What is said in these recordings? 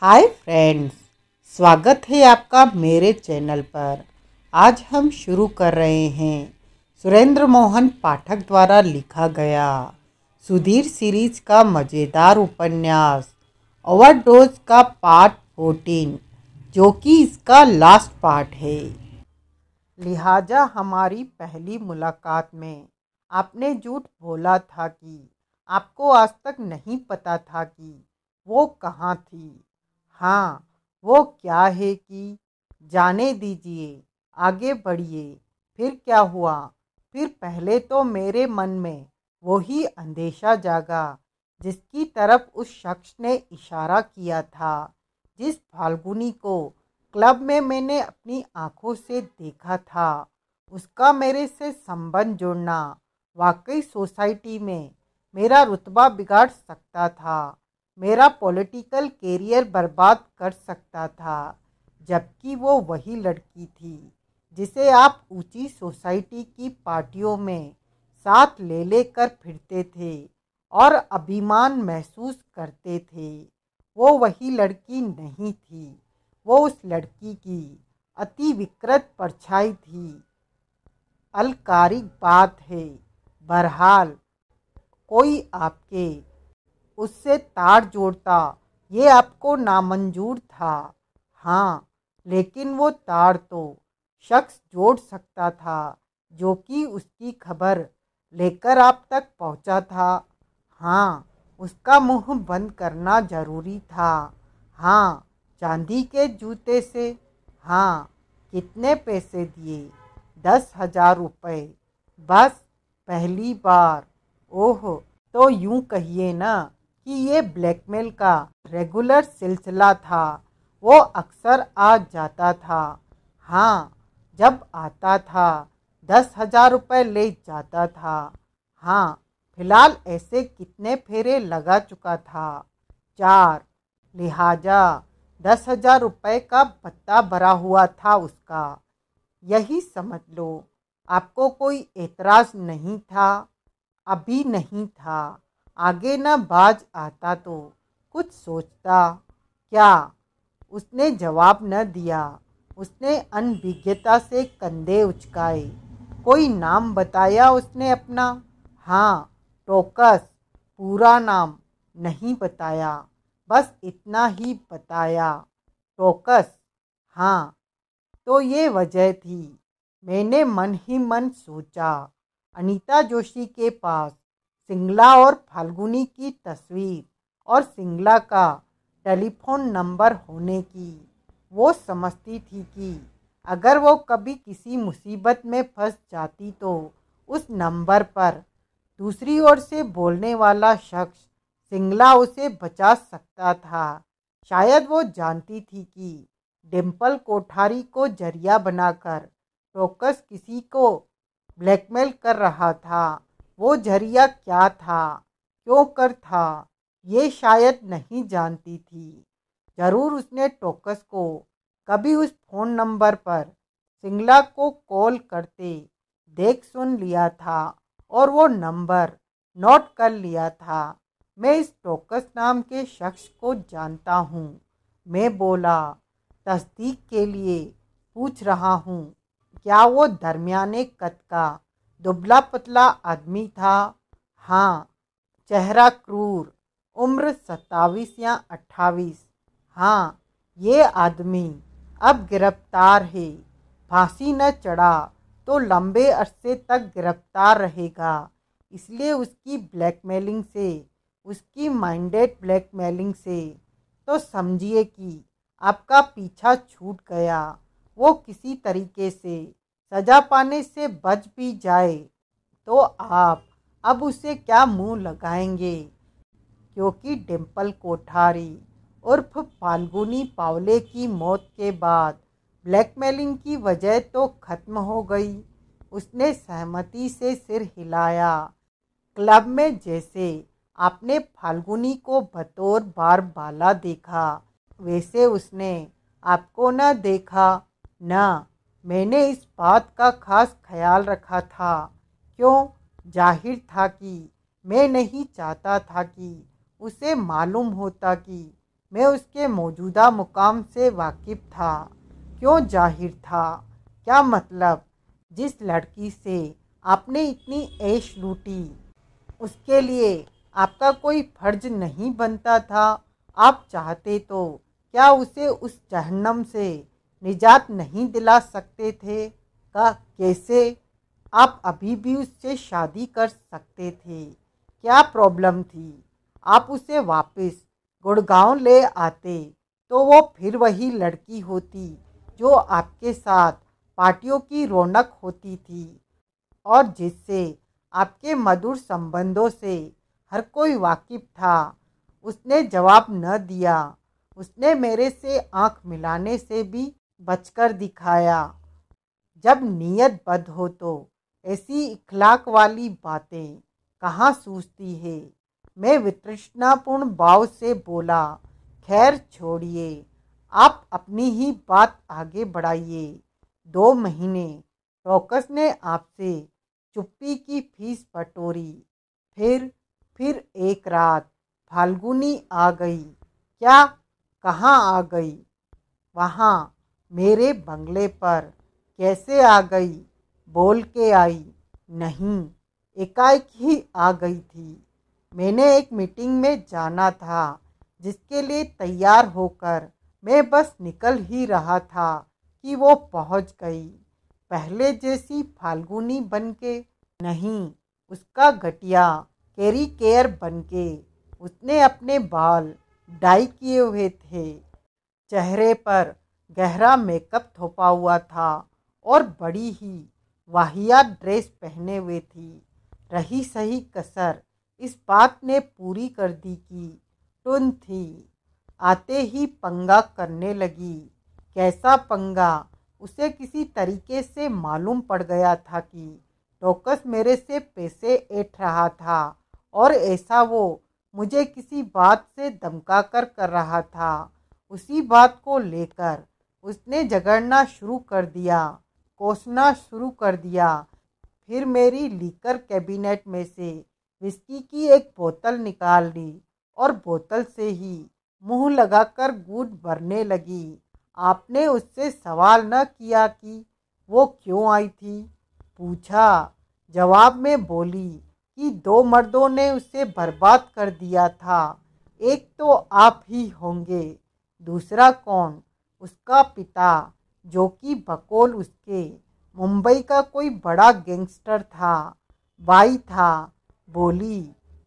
Hi friends, स्वागत है आपका मेरे चैनल पर। आज हम शुरू कर रहे हैं सुरेंद्र मोहन पाठक द्वारा लिखा गया सुधीर सीरीज का मज़ेदार उपन्यास ओवरडोज का पार्ट 14, जो कि इसका लास्ट पार्ट है। लिहाजा हमारी पहली मुलाकात में आपने झूठ बोला था कि आपको आज तक नहीं पता था कि वो कहाँ थी। हाँ, वो क्या है कि जाने दीजिए, आगे बढ़िए। फिर क्या हुआ? फिर पहले तो मेरे मन में वही अंदेशा जागा जिसकी तरफ उस शख्स ने इशारा किया था, जिस फाल्गुनी को क्लब में मैंने अपनी आंखों से देखा था। उसका मेरे से संबंध जोड़ना वाकई सोसाइटी में मेरा रुतबा बिगाड़ सकता था, मेरा पॉलिटिकल कैरियर बर्बाद कर सकता था। जबकि वो वही लड़की थी जिसे आप ऊंची सोसाइटी की पार्टियों में साथ ले लेकर फिरते थे और अभिमान महसूस करते थे। वो वही लड़की नहीं थी, वो उस लड़की की अति विकृत परछाई थी। अलकारिक बात है। बहरहाल कोई आपके उससे तार जोड़ता ये आपको नामंजूर था। हाँ, लेकिन वो तार तो शख्स जोड़ सकता था जो कि उसकी खबर लेकर आप तक पहुंचा था। हाँ, उसका मुंह बंद करना जरूरी था। हाँ, चांदी के जूते से। हाँ, कितने पैसे दिए? 10,000 रुपये। बस पहली बार? ओह, तो यूं कहिए ना कि ये ब्लैकमेल का रेगुलर सिलसिला था। वो अक्सर आ जाता था। हाँ, जब आता था 10,000 रुपये ले जाता था। हाँ, फिलहाल ऐसे कितने फेरे लगा चुका था? 4। लिहाजा 10,000 रुपये का पत्ता भरा हुआ था उसका। यही समझ लो। आपको कोई एतराज़ नहीं था? अभी नहीं था। आगे न बाज आता तो कुछ सोचता। क्या? उसने जवाब न दिया। उसने अनभिज्ञता से कंधे उचकाए। कोई नाम बताया उसने अपना? हाँ, टोकस। पूरा नाम नहीं बताया, बस इतना ही बताया, टोकस। हाँ, तो ये वजह थी। मैंने मन ही मन सोचा, अनीता जोशी के पास सिंगला और फाल्गुनी की तस्वीर और सिंगला का टेलीफोन नंबर होने की। वो समझती थी कि अगर वो कभी किसी मुसीबत में फंस जाती तो उस नंबर पर दूसरी ओर से बोलने वाला शख्स सिंगला उसे बचा सकता था। शायद वो जानती थी कि डिम्पल कोठारी को जरिया बनाकर टोकस किसी को ब्लैकमेल कर रहा था। वो जरिया क्या था, क्यों कर था, ये शायद नहीं जानती थी। जरूर उसने टोकस को कभी उस फ़ोन नंबर पर सिंगला को कॉल करते देख सुन लिया था और वो नंबर नोट कर लिया था। मैं इस टोकस नाम के शख्स को जानता हूँ। मैं बोला, तस्दीक के लिए पूछ रहा हूँ, क्या वो दरमियाने कद का दुबला पतला आदमी था? हाँ। चेहरा क्रूर। उम्र 27 या 28। हाँ, ये आदमी अब गिरफ्तार है। फांसी न चढ़ा तो लंबे अरसे तक गिरफ्तार रहेगा। इसलिए उसकी ब्लैकमेलिंग से, उसकी माइंडेड ब्लैकमेलिंग से तो समझिए कि आपका पीछा छूट गया। वो किसी तरीके से सजा पाने से बच भी जाए तो आप अब उसे क्या मुंह लगाएंगे? क्योंकि डिम्पल कोठारी उर्फ फाल्गुनी पावले की मौत के बाद ब्लैकमेलिंग की वजह तो खत्म हो गई। उसने सहमति से सिर हिलाया। क्लब में जैसे आपने फाल्गुनी को बतौर बार बाला देखा, वैसे उसने आपको न देखा। न, मैंने इस बात का खास ख्याल रखा था। क्यों? जाहिर था कि मैं नहीं चाहता था कि उसे मालूम होता कि मैं उसके मौजूदा मुकाम से वाकिफ था। क्यों जाहिर था? क्या मतलब? जिस लड़की से आपने इतनी ऐश लूटी, उसके लिए आपका कोई फर्ज नहीं बनता था? आप चाहते तो क्या उसे उस जहन्नम से निजात नहीं दिला सकते थे? का कैसे? आप अभी भी उससे शादी कर सकते थे। क्या प्रॉब्लम थी? आप उसे वापस गुड़गांव ले आते तो वो फिर वही लड़की होती जो आपके साथ पार्टियों की रौनक होती थी और जिससे आपके मधुर संबंधों से हर कोई वाकिफ था। उसने जवाब न दिया। उसने मेरे से आंख मिलाने से भी बचकर दिखाया। जब नीयत बद हो तो ऐसी इखलाक वाली बातें कहाँ सूझती है। मैं वितृष्णापूर्ण भाव से बोला, खैर छोड़िए, आप अपनी ही बात आगे बढ़ाइए। 2 महीने टोकस ने आपसे चुप्पी की फीस बटोरी। फिर एक रात फाल्गुनी आ गई। क्या? कहाँ आ गई? वहाँ, मेरे बंगले पर। कैसे आ गई? बोल के आई? नहीं, एकाएक ही आ गई थी। मैंने एक मीटिंग में जाना था जिसके लिए तैयार होकर मैं बस निकल ही रहा था कि वो पहुंच गई। पहले जैसी फाल्गुनी बनके नहीं, उसका घटिया कैरी केयर बनके। उसने अपने बाल डाई किए हुए थे, चेहरे पर गहरा मेकअप थोपा हुआ था और बड़ी ही वाहियात ड्रेस पहने हुए थी। रही सही कसर इस बात ने पूरी कर दी कि टुन थी। आते ही पंगा करने लगी। कैसा पंगा? उसे किसी तरीके से मालूम पड़ गया था कि टोकस मेरे से पैसे ऐंठ रहा था और ऐसा वो मुझे किसी बात से धमका कर रहा था। उसी बात को लेकर उसने झगड़ना शुरू कर दिया, कोसना शुरू कर दिया। फिर मेरी लीकर कैबिनेट में से विस्की की एक बोतल निकाल ली और बोतल से ही मुंह लगाकर घूंट भरने लगी। आपने उससे सवाल न किया कि वो क्यों आई थी? पूछा। जवाब में बोली कि 2 मर्दों ने उसे बर्बाद कर दिया था। एक तो आप ही होंगे, दूसरा कौन? उसका पिता, जो कि बकौल उसके मुंबई का कोई बड़ा गैंगस्टर था। बाई था। बोली,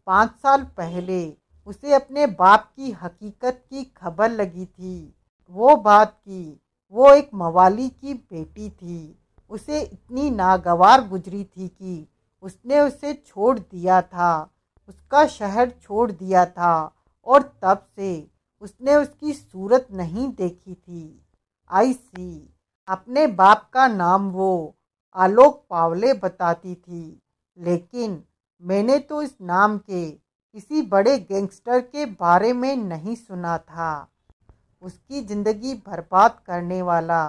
5 साल पहले उसे अपने बाप की हकीकत की खबर लगी थी। वो बात की वो एक मवाली की बेटी थी। उसे इतनी नागवार गुजरी थी कि उसने उसे छोड़ दिया था, उसका शहर छोड़ दिया था और तब से उसने उसकी सूरत नहीं देखी थी। आई सी। अपने बाप का नाम वो आलोक पावले बताती थी, लेकिन मैंने तो इस नाम के किसी बड़े गैंगस्टर के बारे में नहीं सुना था। उसकी जिंदगी बर्बाद करने वाला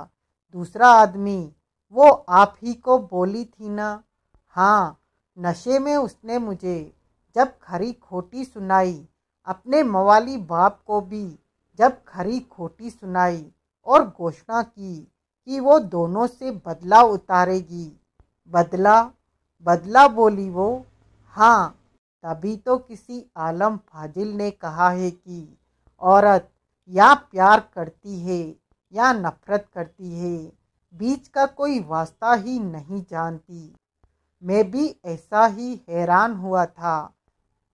दूसरा आदमी वो आप ही को बोली थी ना? हाँ, नशे में उसने मुझे जब खरी खोटी सुनाई, अपने मवाली बाप को भी जब खरी खोटी सुनाई और घोषणा की कि वो दोनों से बदला उतारेगी। बदला? बदला बोली वो। हाँ, तभी तो किसी आलम फाजिल ने कहा है कि औरत या प्यार करती है या नफरत करती है, बीच का कोई वास्ता ही नहीं जानती। मैं भी ऐसा ही हैरान हुआ था।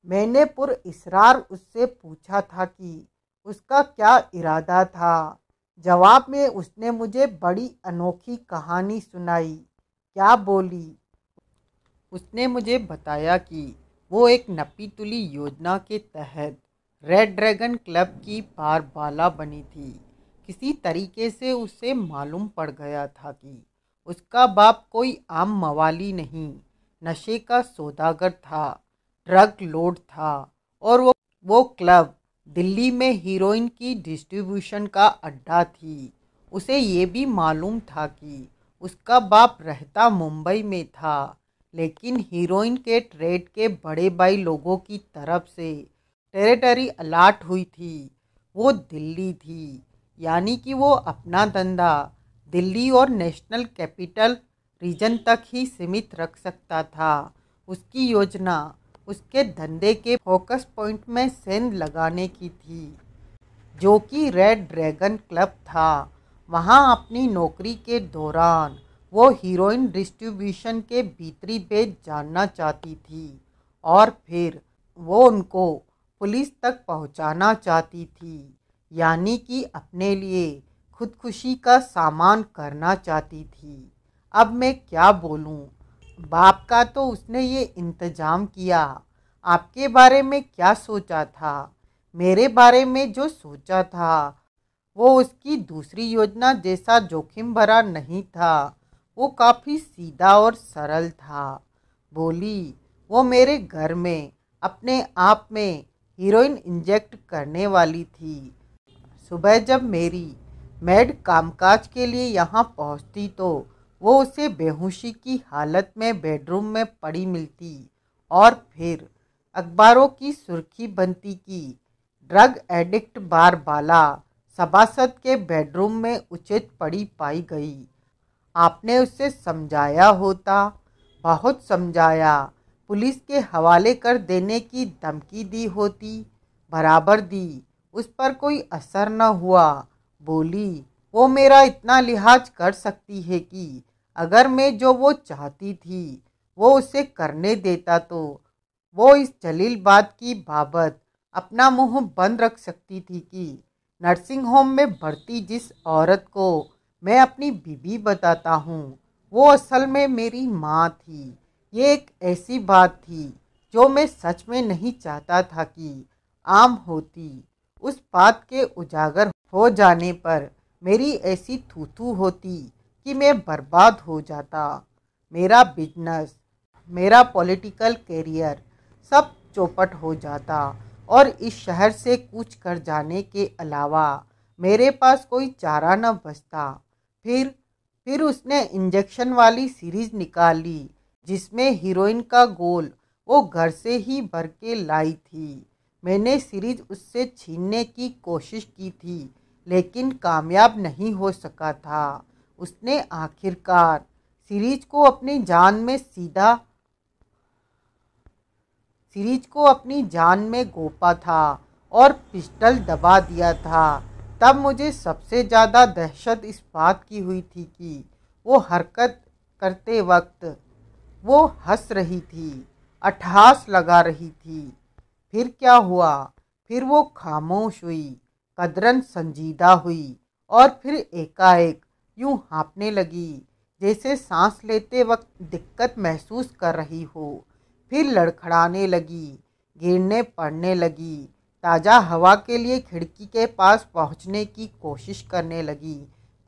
मैंने पुरइसरार उससे पूछा था कि उसका क्या इरादा था। जवाब में उसने मुझे बड़ी अनोखी कहानी सुनाई। क्या बोली? उसने मुझे बताया कि वो एक नपी तुली योजना के तहत रेड ड्रैगन क्लब की बारबाला बनी थी। किसी तरीके से उसे मालूम पड़ गया था कि उसका बाप कोई आम मवाली नहीं, नशे का सौदागर था, ड्रग लॉर्ड था और वो क्लब दिल्ली में हीरोइन की डिस्ट्रीब्यूशन का अड्डा थी। उसे ये भी मालूम था कि उसका बाप रहता मुंबई में था, लेकिन हीरोइन के ट्रेड के बड़े भाई लोगों की तरफ से टेरिटरी अलाट हुई थी। वो दिल्ली थी, यानी कि वो अपना धंधा दिल्ली और नेशनल कैपिटल रीजन तक ही सीमित रख सकता था। उसकी योजना उसके धंधे के फोकस पॉइंट में सेंध लगाने की थी, जो कि रेड ड्रैगन क्लब था। वहाँ अपनी नौकरी के दौरान वो हीरोइन डिस्ट्रीब्यूशन के भीतरी भेद जानना चाहती थी और फिर वो उनको पुलिस तक पहुंचाना चाहती थी, यानी कि अपने लिए खुदकुशी का सामान करना चाहती थी। अब मैं क्या बोलूं, बाप का तो उसने ये इंतजाम किया। आपके बारे में क्या सोचा था? मेरे बारे में जो सोचा था वो उसकी दूसरी योजना जैसा जोखिम भरा नहीं था। वो काफ़ी सीधा और सरल था। बोली, वो मेरे घर में अपने आप में हीरोइन इंजेक्ट करने वाली थी। सुबह जब मेरी मेड कामकाज के लिए यहाँ पहुँचती तो वो उसे बेहोशी की हालत में बेडरूम में पड़ी मिलती और फिर अखबारों की सुर्खी बनती कि ड्रग एडिक्ट बार बाला सभासद के बेडरूम में उचित पड़ी पाई गई। आपने उसे समझाया होता, बहुत समझाया, पुलिस के हवाले कर देने की धमकी दी होती, बराबर दी, उस पर कोई असर न हुआ। बोली, वो मेरा इतना लिहाज कर सकती है कि अगर मैं जो वो चाहती थी वो उसे करने देता तो वो इस जलील बात की बाबत अपना मुंह बंद रख सकती थी कि नर्सिंग होम में भर्ती जिस औरत को मैं अपनी बीवी बताता हूँ वो असल में मेरी माँ थी। ये एक ऐसी बात थी जो मैं सच में नहीं चाहता था कि आम होती। उस बात के उजागर हो जाने पर मेरी ऐसी थू होती कि मैं बर्बाद हो जाता। मेरा बिजनेस, मेरा पॉलिटिकल कैरियर सब चौपट हो जाता और इस शहर से कूच कर जाने के अलावा मेरे पास कोई चारा न बचता। फिर उसने इंजेक्शन वाली सीरीज निकाली जिसमें हीरोइन का गोल वो घर से ही भर के लाई थी। मैंने सीरीज उससे छीनने की कोशिश की थी लेकिन कामयाब नहीं हो सका था। उसने आखिरकार सीरीज को अपनी जान में अपनी जान में गोपा था और पिस्टल दबा दिया था। तब मुझे सबसे ज़्यादा दहशत इस बात की हुई थी कि वो हरकत करते वक्त वो हंस रही थी, अट्टहास लगा रही थी। फिर क्या हुआ? फिर वो खामोश हुई, कदरन संजीदा हुई और फिर एकाएक यूं हाँफने लगी जैसे सांस लेते वक्त दिक्कत महसूस कर रही हो। फिर लड़खड़ाने लगी, गिरने पड़ने लगी, ताज़ा हवा के लिए खिड़की के पास पहुंचने की कोशिश करने लगी।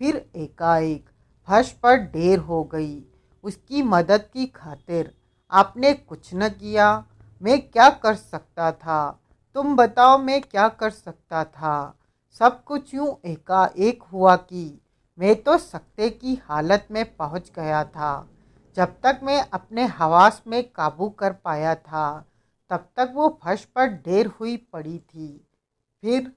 फिर एकाएक फर्श पर ढेर हो गई। उसकी मदद की खातिर आपने कुछ न किया। मैं क्या कर सकता था? तुम बताओ, मैं क्या कर सकता था? सब कुछ यूं एकाएक हुआ कि मैं तो सकते की हालत में पहुंच गया था। जब तक मैं अपने हवास में काबू कर पाया था तब तक वो फर्श पर ढेर हुई पड़ी थी। फिर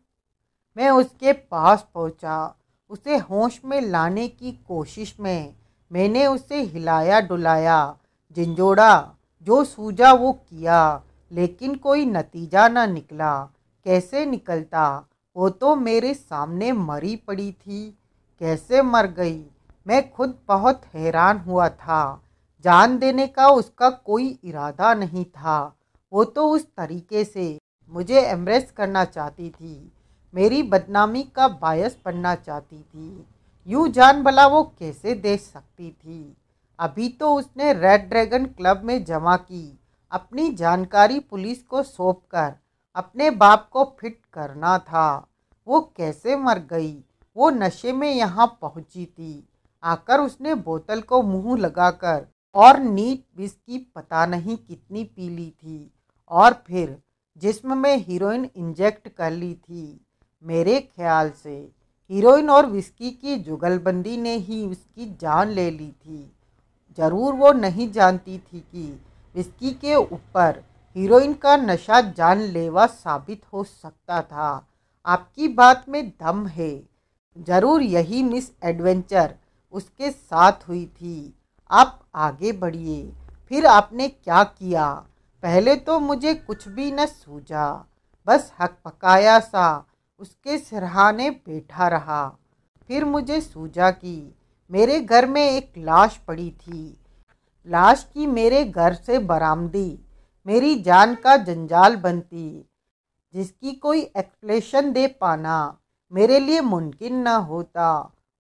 मैं उसके पास पहुंचा, उसे होश में लाने की कोशिश में मैंने उसे हिलाया डुलाया, झिंझोड़ा, जो सूझा वो किया, लेकिन कोई नतीजा न निकला। कैसे निकलता? वो तो मेरे सामने मरी पड़ी थी। कैसे मर गई? मैं खुद बहुत हैरान हुआ था। जान देने का उसका कोई इरादा नहीं था। वो तो उस तरीके से मुझे एम्ब्रेस करना चाहती थी, मेरी बदनामी का बायस बनना चाहती थी। यूं जान भला वो कैसे दे सकती थी? अभी तो उसने रेड ड्रैगन क्लब में जमा की, अपनी जानकारी पुलिस को सौंपकर अपने बाप को फिट करना था। वो कैसे मर गई? वो नशे में यहाँ पहुंची थी। आकर उसने बोतल को मुंह लगाकर और नीट विस्की पता नहीं कितनी पी ली थी और फिर जिस्म में हीरोइन इंजेक्ट कर ली थी। मेरे ख्याल से हीरोइन और विस्की की जुगलबंदी ने ही उसकी जान ले ली थी। जरूर वो नहीं जानती थी कि विस्की के ऊपर हीरोइन का नशा जानलेवा साबित हो सकता था। आपकी बात में दम है। जरूर यही मिस एडवेंचर उसके साथ हुई थी। आप आगे बढ़िए। फिर आपने क्या किया? पहले तो मुझे कुछ भी न सूझा, बस हकपकाया सा उसके सिरहाने बैठा रहा। फिर मुझे सूझा कि मेरे घर में एक लाश पड़ी थी। लाश की मेरे घर से बरामदी मेरी जान का जंजाल बनती, जिसकी कोई एक्सप्लेनेशन दे पाना मेरे लिए मुमकिन न होता।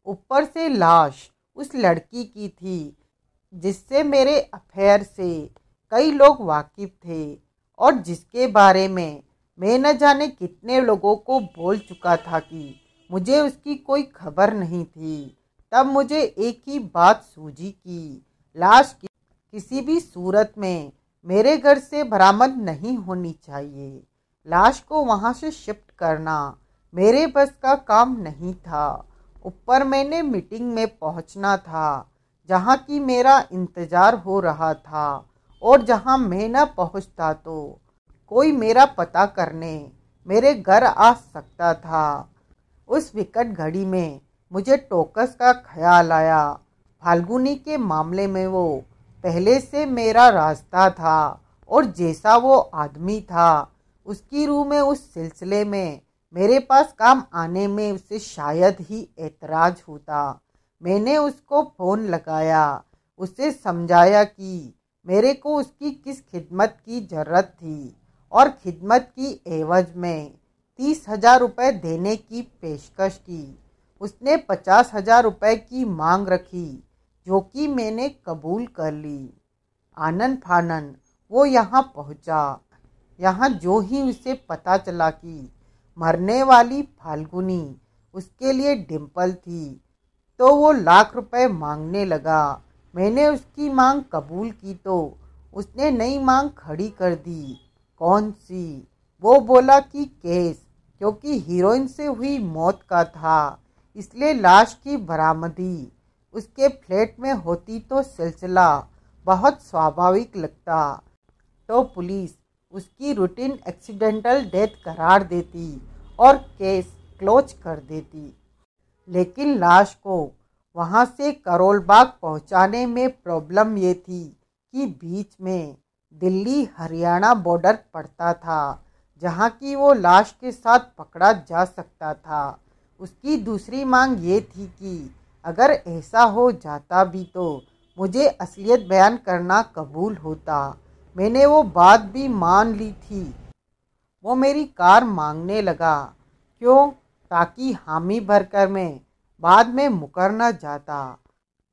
ऊपर से लाश उस लड़की की थी जिससे मेरे अफेयर से कई लोग वाकिफ थे और जिसके बारे में मैं न जाने कितने लोगों को बोल चुका था कि मुझे उसकी कोई खबर नहीं थी। तब मुझे एक ही बात सूझी कि लाश किसी भी सूरत में मेरे घर से बरामद नहीं होनी चाहिए। लाश को वहां से शिफ्ट करना मेरे बस का काम नहीं था। ऊपर मैंने मीटिंग में पहुंचना था, जहां की मेरा इंतजार हो रहा था, और जहां मैं न पहुंचता तो कोई मेरा पता करने मेरे घर आ सकता था। उस विकट घड़ी में मुझे टोकस का ख्याल आया। फाल्गुनी के मामले में वो पहले से मेरा रास्ता था, और जैसा वो आदमी था उसकी रूह में उस सिलसिले में मेरे पास काम आने में उसे शायद ही ऐतराज होता। मैंने उसको फ़ोन लगाया, उसे समझाया कि मेरे को उसकी किस खिदमत की ज़रूरत थी और खिदमत की एवज में 30,000 रुपये देने की पेशकश की। उसने 50,000 रुपये की मांग रखी, जो कि मैंने कबूल कर ली। आनन फानन वो यहाँ पहुँचा। यहाँ जो ही उसे पता चला कि मरने वाली फाल्गुनी उसके लिए डिम्पल थी, तो वो लाख रुपए मांगने लगा। मैंने उसकी मांग कबूल की तो उसने नई मांग खड़ी कर दी। कौन सी? वो बोला कि केस, क्योंकि हीरोइन से हुई मौत का था, इसलिए लाश की बरामदी उसके फ्लैट में होती तो सिलसिला बहुत स्वाभाविक लगता, तो पुलिस उसकी रूटीन एक्सीडेंटल डेथ करार देती और केस क्लोज कर देती। लेकिन लाश को वहां से करोल बाग पहुंचाने में प्रॉब्लम ये थी कि बीच में दिल्ली हरियाणा बॉर्डर पड़ता था, जहां की वो लाश के साथ पकड़ा जा सकता था। उसकी दूसरी मांग ये थी कि अगर ऐसा हो जाता भी तो मुझे असलियत बयान करना कबूल होता। मैंने वो बात भी मान ली थी। वो मेरी कार मांगने लगा। क्यों? ताकि हामी भरकर मैं बाद में मुकर न जाता।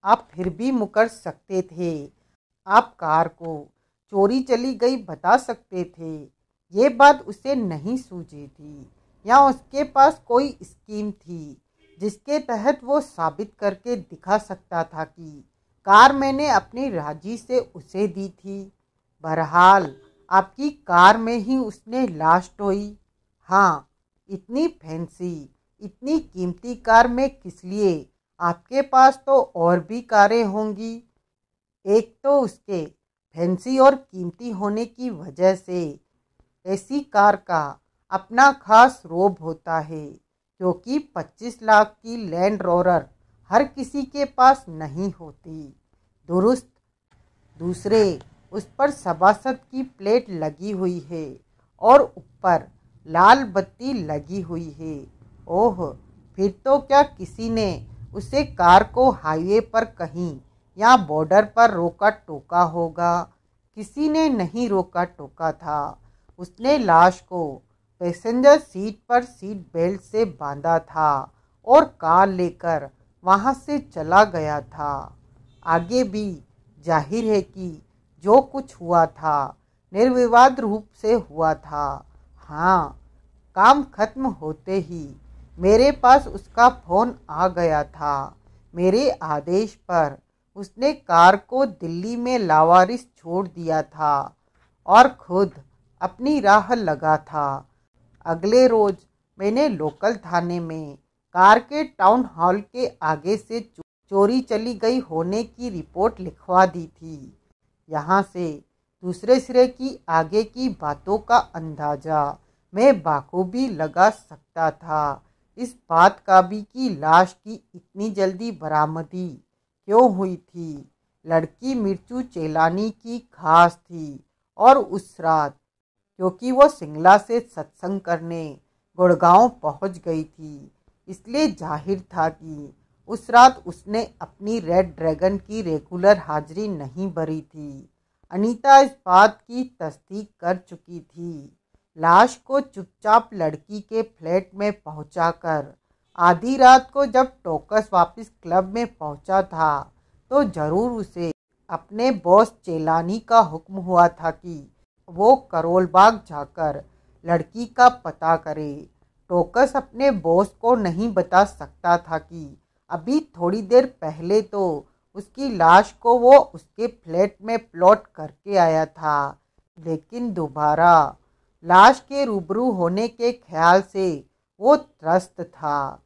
आप फिर भी मुकर सकते थे। आप कार को चोरी चली गई बता सकते थे। ये बात उसे नहीं सूझी थी, या उसके पास कोई स्कीम थी जिसके तहत वो साबित करके दिखा सकता था कि कार मैंने अपनी राजी से उसे दी थी। बहरहाल आपकी कार में ही उसने लाश ढोई। हाँ, इतनी फैंसी, इतनी कीमती कार में किस लिए? आपके पास तो और भी कारें होंगी। एक तो उसके फैंसी और कीमती होने की वजह से ऐसी कार का अपना खास रोब होता है, क्योंकि 25 लाख की लैंड रोवर हर किसी के पास नहीं होती। दुरुस्त। दूसरे, उस पर सभासद की प्लेट लगी हुई है और ऊपर लाल बत्ती लगी हुई है। ओह, फिर तो क्या किसी ने उसे कार को हाईवे पर कहीं या बॉर्डर पर रोका टोका होगा। किसी ने नहीं रोका टोका था। उसने लाश को पैसेंजर सीट पर सीट बेल्ट से बांधा था और कार लेकर वहां से चला गया था। आगे भी जाहिर है कि जो कुछ हुआ था निर्विवाद रूप से हुआ था। हाँ, काम खत्म होते ही मेरे पास उसका फ़ोन आ गया था। मेरे आदेश पर उसने कार को दिल्ली में लावारिस छोड़ दिया था और खुद अपनी राह लगा था। अगले रोज मैंने लोकल थाने में कार के टाउन हॉल के आगे से चोरी चली गई होने की रिपोर्ट लिखवा दी थी। यहाँ से दूसरे सिरे की आगे की बातों का अंदाजा मैं बाखूबी लगा सकता था इस बात का भी कि लाश की इतनी जल्दी बरामदी क्यों हुई थी। लड़की मिर्चू चेलानी की खास थी और उस रात क्योंकि वो सिंगला से सत्संग करने गुड़गांव पहुंच गई थी, इसलिए जाहिर था कि उस रात उसने अपनी रेड ड्रैगन की रेगुलर हाजिरी नहीं भरी थी। अनीता इस बात की तस्दीक कर चुकी थी। लाश को चुपचाप लड़की के फ्लैट में पहुंचाकर आधी रात को जब टोकस वापस क्लब में पहुंचा था तो जरूर उसे अपने बॉस चेलानी का हुक्म हुआ था कि वो करोल बाग जाकर लड़की का पता करे। टोकस अपने बॉस को नहीं बता सकता था कि अभी थोड़ी देर पहले तो उसकी लाश को वो उसके फ्लैट में प्लॉट करके आया था, लेकिन दोबारा लाश के रूबरू होने के ख्याल से वो त्रस्त था।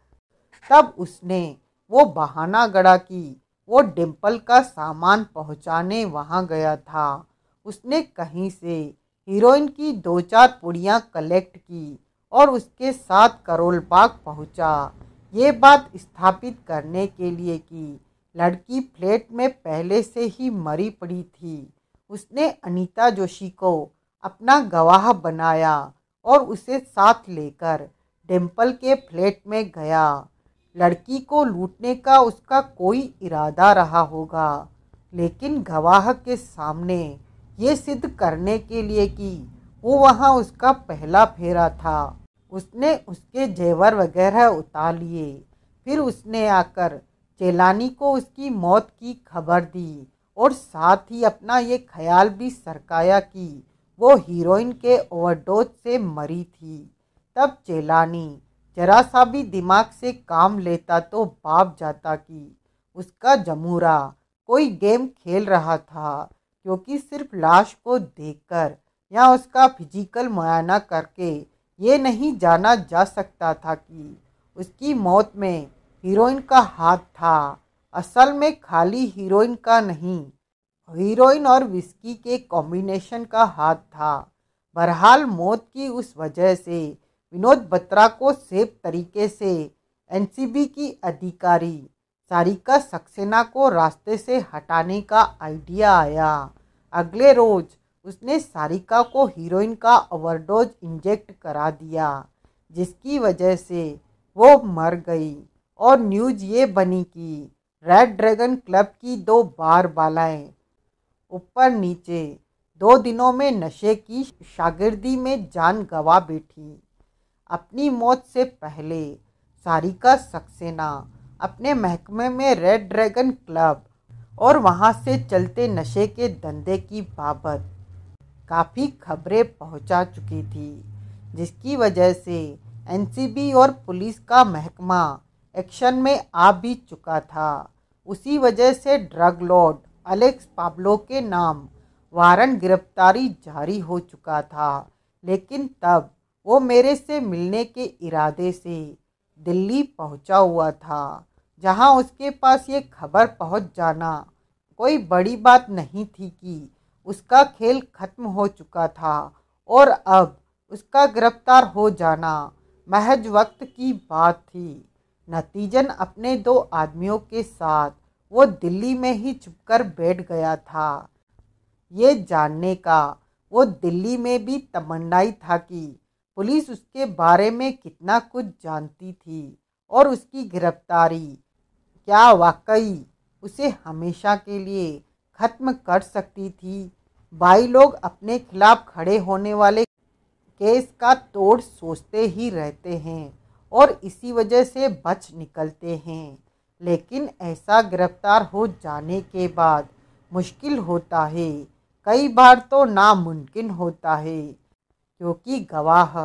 तब उसने वो बहाना गढ़ा कि वो डिम्पल का सामान पहुंचाने वहां गया था। उसने कहीं से हीरोइन की 2-4 पुड़ियाँ कलेक्ट की और उसके साथ करोल बाग पहुंचा, ये बात स्थापित करने के लिए कि लड़की फ्लैट में पहले से ही मरी पड़ी थी। उसने अनीता जोशी को अपना गवाह बनाया और उसे साथ लेकर डिम्पल के फ्लैट में गया। लड़की को लूटने का उसका कोई इरादा रहा होगा, लेकिन गवाह के सामने ये सिद्ध करने के लिए कि वो वहाँ उसका पहला फेरा था, उसने उसके जेवर वगैरह उतार लिए। फिर उसने आकर चेलानी को उसकी मौत की खबर दी और साथ ही अपना ये ख्याल भी सरकाया कि वो हीरोइन के ओवरडोज से मरी थी। तब चेलानी जरा सा भी दिमाग से काम लेता तो भाप जाता कि उसका जमूरा कोई गेम खेल रहा था, क्योंकि सिर्फ लाश को देखकर या उसका फिजिकल मुआयना करके ये नहीं जाना जा सकता था कि उसकी मौत में हीरोइन का हाथ था। असल में खाली हीरोइन का नहीं, हीरोइन और विस्की के कॉम्बिनेशन का हाथ था। बहरहाल मौत की उस वजह से विनोद बत्रा को सेफ तरीके से एनसीबी की अधिकारी सारिका सक्सेना को रास्ते से हटाने का आइडिया आया। अगले रोज उसने सारिका को हीरोइन का ओवरडोज इंजेक्ट करा दिया, जिसकी वजह से वो मर गई और न्यूज़ ये बनी कि रेड ड्रैगन क्लब की 2 बार बालाएं ऊपर नीचे 2 दिनों में नशे की शागिर्दी में जान गंवा बैठी। अपनी मौत से पहले सारिका सक्सेना अपने महकमे में रेड ड्रैगन क्लब और वहां से चलते नशे के धंधे की बाबत काफ़ी खबरें पहुंचा चुकी थी, जिसकी वजह से एनसीबी और पुलिस का महकमा एक्शन में आ भी चुका था। उसी वजह से ड्रग लॉर्ड एलेक्स पाब्लो के नाम वारंट गिरफ्तारी जारी हो चुका था। लेकिन तब वो मेरे से मिलने के इरादे से दिल्ली पहुंचा हुआ था, जहां उसके पास ये खबर पहुंच जाना कोई बड़ी बात नहीं थी कि उसका खेल खत्म हो चुका था और अब उसका गिरफ्तार हो जाना महज वक्त की बात थी। नतीजन अपने 2 आदमियों के साथ वो दिल्ली में ही छुपकर बैठ गया था। ये जानने का वो दिल्ली में भी तमन्नाई था कि पुलिस उसके बारे में कितना कुछ जानती थी और उसकी गिरफ्तारी क्या वाकई उसे हमेशा के लिए खत्म कर सकती थी। भाई लोग अपने खिलाफ खड़े होने वाले केस का तोड़ सोचते ही रहते हैं और इसी वजह से बच निकलते हैं, लेकिन ऐसा गिरफ्तार हो जाने के बाद मुश्किल होता है, कई बार तो नामुमकिन होता है, क्योंकि गवाह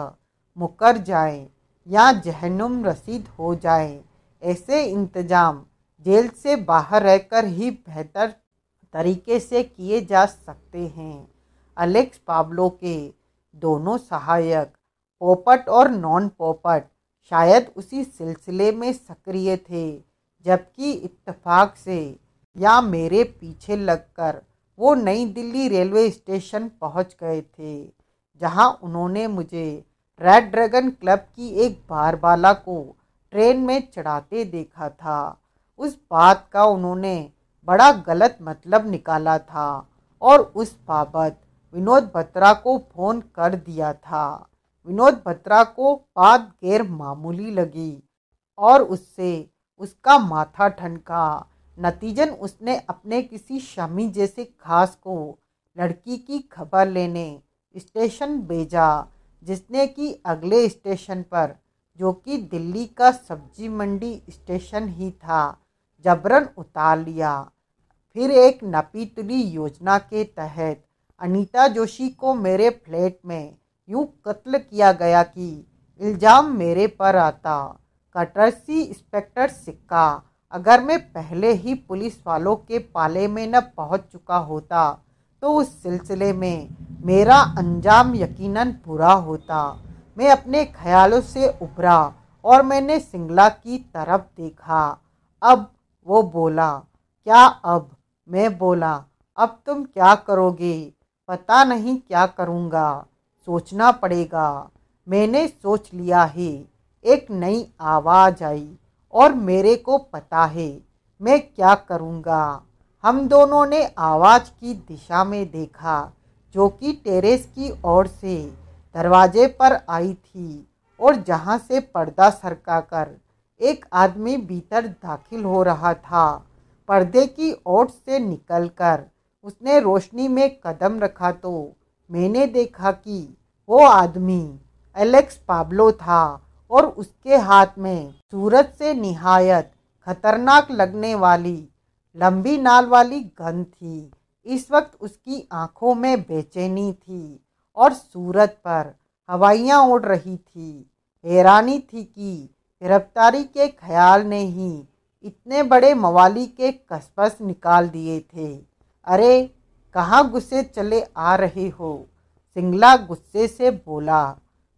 मुकर जाए या जहन्नुम रसीद हो जाए। ऐसे इंतजाम जेल से बाहर रहकर ही बेहतर तरीके से किए जा सकते हैं। एलेक्स पाब्लो के दोनों सहायक पोपट और नॉन पोपट शायद उसी सिलसिले में सक्रिय थे, जबकि इत्तेफाक से या मेरे पीछे लगकर वो नई दिल्ली रेलवे स्टेशन पहुंच गए थे, जहां उन्होंने मुझे रेड ड्रैगन क्लब की एक बारबाला को ट्रेन में चढ़ाते देखा था। उस बात का उन्होंने बड़ा गलत मतलब निकाला था और उस बाबत विनोद बत्रा को फ़ोन कर दिया था। विनोद बत्रा को बात गैर मामूली लगी और उससे उसका माथा ठनका। नतीजन उसने अपने किसी शमी जैसे खास को लड़की की खबर लेने स्टेशन भेजा, जिसने कि अगले स्टेशन पर, जो कि दिल्ली का सब्जी मंडी स्टेशन ही था, जबरन उतार लिया। फिर एक नपीतुली योजना के तहत अनीता जोशी को मेरे फ्लैट में यूं कत्ल किया गया कि इल्ज़ाम मेरे पर आता। कटरसी इंस्पेक्टर सिक्का, अगर मैं पहले ही पुलिस वालों के पाले में न पहुंच चुका होता तो उस सिलसिले में मेरा अंजाम यकीनन बुरा होता। मैं अपने ख्यालों से उभरा और मैंने सिंगला की तरफ देखा। अब वो बोला। क्या अब? मैं बोला। अब तुम क्या करोगे? पता नहीं क्या करूँगा, सोचना पड़ेगा। मैंने सोच लिया है। एक नई आवाज़ आई और मेरे को पता है मैं क्या करूँगा। हम दोनों ने आवाज़ की दिशा में देखा, जो कि टेरेस की ओर से दरवाजे पर आई थी और जहाँ से पर्दा सरकाकर एक आदमी भीतर दाखिल हो रहा था। पर्दे की ओर से निकलकर उसने रोशनी में कदम रखा तो मैंने देखा कि वो आदमी एलेक्स पाब्लो था और उसके हाथ में सूरत से निहायत खतरनाक लगने वाली लंबी नाल वाली गन थी। इस वक्त उसकी आंखों में बेचैनी थी और सूरत पर हवाइयाँ उड़ रही थी। हैरानी थी कि गिरफ्तारी के ख्याल ने ही इतने बड़े मवाली के कसबस निकाल दिए थे। अरे कहाँ गुस्से चले आ रहे हो? सिंगला गुस्से से बोला।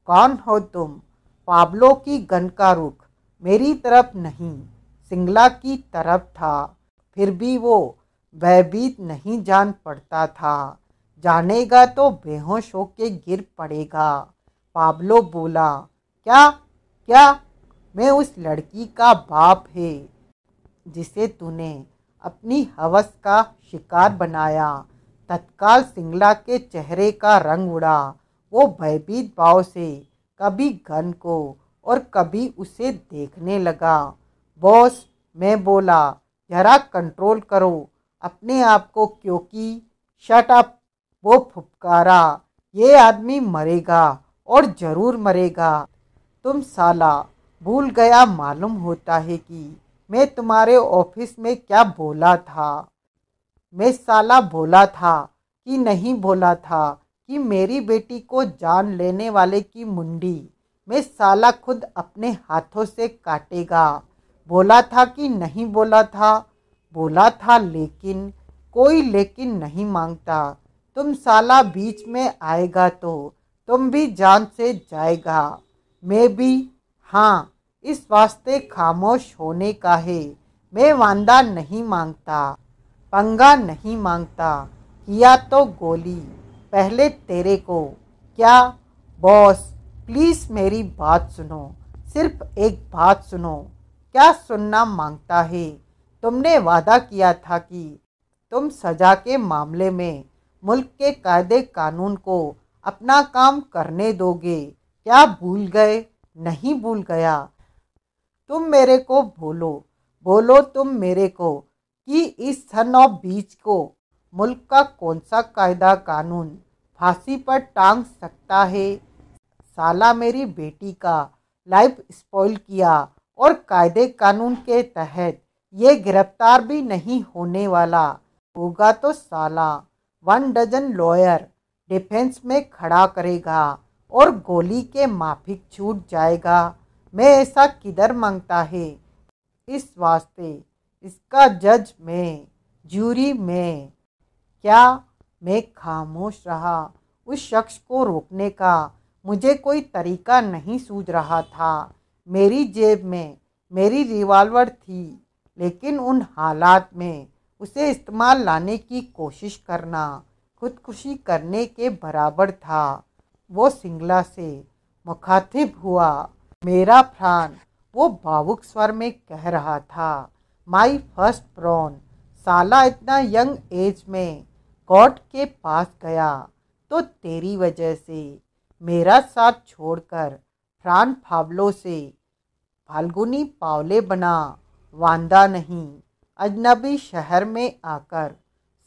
कौन हो तुम? पाब्लो की गन का रुख मेरी तरफ नहीं, सिंगला की तरफ था। फिर भी वो भयभीत नहीं जान पड़ता था। जानेगा तो बेहोश होके गिर पड़ेगा। पाब्लो बोला। क्या क्या? मैं उस लड़की का बाप है जिसे तूने अपनी हवस का शिकार बनाया। तत्काल सिंगला के चेहरे का रंग उड़ा। वो भयभीत भाव से कभी गन को और कभी उसे देखने लगा। बॉस, मैं बोला, जरा कंट्रोल करो अपने आप को, क्योंकि शट अप, वो फुफकारा। ये आदमी मरेगा और ज़रूर मरेगा। तुम साला भूल गया मालूम होता है कि मैं तुम्हारे ऑफिस में क्या बोला था। मैं साला बोला था कि नहीं बोला था कि मेरी बेटी को जान लेने वाले की मुंडी मैं साला खुद अपने हाथों से काटेगा। बोला था कि नहीं बोला था? बोला था, लेकिन कोई लेकिन नहीं मांगता। तुम साला बीच में आएगा तो तुम भी जान से जाएगा, मैं भी। हाँ, इस वास्ते खामोश होने का है। मैं वांदा नहीं मांगता, पंगा नहीं मांगता। किया तो गोली पहले तेरे को। क्या? बॉस प्लीज़ मेरी बात सुनो, सिर्फ एक बात सुनो। क्या सुनना मांगता है? तुमने वादा किया था कि तुम सज़ा के मामले में मुल्क के कायदे कानून को अपना काम करने दोगे। क्या भूल गए? नहीं भूल गया। तुम मेरे को बोलो, बोलो तुम मेरे को कि इस सन ऑफ बीच को मुल्क का कौन सा कायदा कानून फांसी पर टांग सकता है? साला मेरी बेटी का लाइफ स्पॉइल किया और कायदे कानून के तहत ये गिरफ्तार भी नहीं होने वाला होगा तो साला 1 डजन लॉयर डिफेंस में खड़ा करेगा और गोली के माफिक छूट जाएगा। मैं ऐसा किधर मांगता है? इस वास्ते इसका जज में, ज्यूरी में। क्या? मैं खामोश रहा। उस शख्स को रोकने का मुझे कोई तरीका नहीं सूझ रहा था। मेरी जेब में मेरी रिवॉल्वर थी, लेकिन उन हालात में उसे इस्तेमाल लाने की कोशिश करना खुदकुशी करने के बराबर था। वो सिंगला से मुखातिब हुआ। मेरा प्राण, वो भावुक स्वर में कह रहा था। My first prawn. साला इतना यंग एज में गॉड के पास गया तो तेरी वजह से। मेरा साथ छोड़कर फ्रान फावलो से फाल्गुनी पावले बना। वांदा नहीं, अजनबी शहर में आकर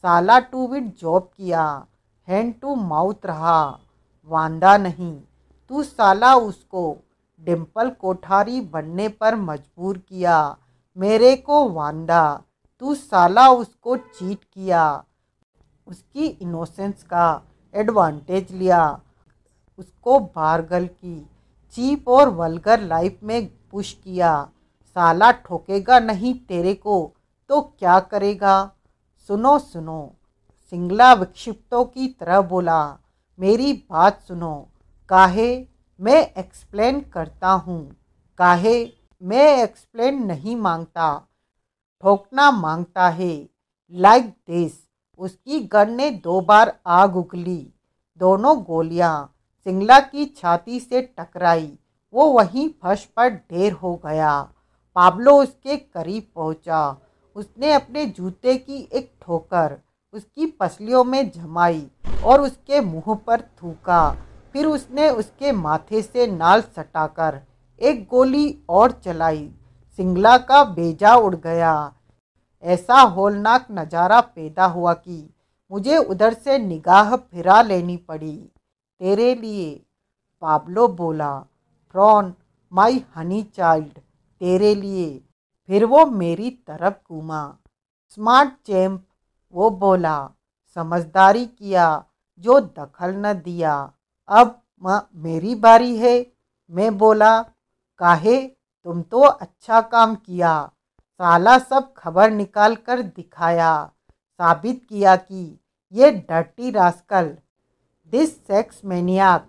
साला टू विट जॉब किया। हैंड टू माउथ रहा। वांदा नहीं, तू साला उसको डिम्पल कोठारी बनने पर मजबूर किया। मेरे को वांदा, तू साला उसको चीट किया। उसकी इनोसेंस का एडवांटेज लिया। उसको बारगल की चीप और वल्गर लाइफ में पुश किया। साला ठोकेगा नहीं तेरे को तो क्या करेगा? सुनो सुनो, सिंगला विक्षिप्तों की तरह बोला। मेरी बात सुनो। काहे? मैं एक्सप्लेन करता हूँ। काहे? मैं एक्सप्लेन नहीं मांगता, ठोकना मांगता है। Like this. उसकी गन ने 2 बार आग उगली। दोनों गोलियां सिंगला की छाती से टकराई। वो वहीं फर्श पर ढेर हो गया। पाब्लो उसके करीब पहुंचा। उसने अपने जूते की एक ठोकर उसकी पसलियों में जमाई और उसके मुंह पर थूका। फिर उसने उसके माथे से नाल सटाकर एक गोली और चलाई। सिंगला का बेजा उड़ गया। ऐसा होलनाक नज़ारा पैदा हुआ कि मुझे उधर से निगाह फिरा लेनी पड़ी। तेरे लिए, पाब्लो बोला। प्रॉन, माई हनी चाइल्ड, तेरे लिए। फिर वो मेरी तरफ घूमा। स्मार्ट चैम्प, वो बोला। समझदारी किया, जो दखल न दिया। अब मेरी बारी है, मैं बोला। काहे? तुम तो अच्छा काम किया। साला सब खबर निकाल कर दिखाया। साबित किया कि ये डर्टी रास्कल, दिस सेक्स मैनियाक,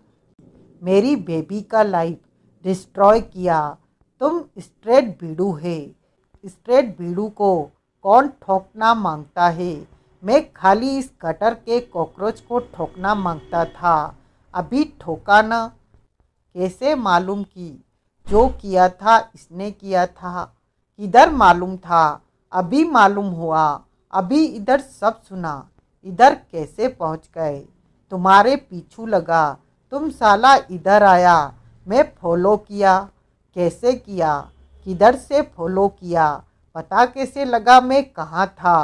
मेरी बेबी का लाइफ डिस्ट्रॉय किया। तुम स्ट्रेट बीड़ू है। स्ट्रेट बीड़ू को कौन ठोकना मांगता है? मैं खाली इस गटर के कॉकरोच को ठोकना मांगता था। अभी ठोका न? कैसे मालूम कि जो किया था इसने किया था? किधर मालूम था? अभी मालूम हुआ। अभी इधर सब सुना। इधर कैसे पहुंच गए? तुम्हारे पीछू लगा। तुम साला इधर आया। मैं फॉलो किया। कैसे किया? किधर से फॉलो किया? पता कैसे लगा मैं कहाँ था?